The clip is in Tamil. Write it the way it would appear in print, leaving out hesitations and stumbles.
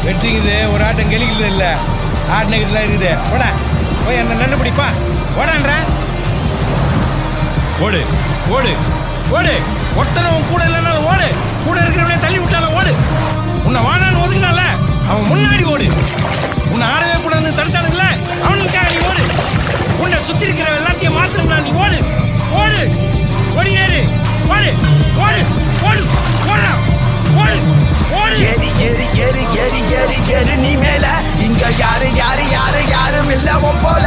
வெட்டிங்குது ஒரு ஆட்டம் கெளிக்குது இல்ல ஆட்டினக்கிட்டு தான் இருக்குது போடா போய் அந்த நண்டு பிடிப்பா ஓடான்ற ஓடு ஓடு ஓடு ஒருத்தனவன் கூட இல்லைனாலும் ஓடு கூட இருக்கிறவனே தள்ளி விட்டாலும் ஓடு உன்னை வாடான்னு ஒதுக்கினால அவன் முன்னாடி ஓடு உன்னை ஆடவே கூடாதுன்னு தடுத்தானுங்கள அவனுக்காக நீ ஓடு உன்னை சுத்தி இருக்கிற எல்லாத்தையும் மாத்திரங்களா நீ ஓடு ஓடு ஓடினேரு ஓடு ஓடு ஓடு ஓடுறா ஓடு ஓடு ஏறி ஏறி ஏறி ஏறி ஏறி ஏறி நீ மேல இங்க யாரு யாரு யாரு யாரும் இல்ல உன் போல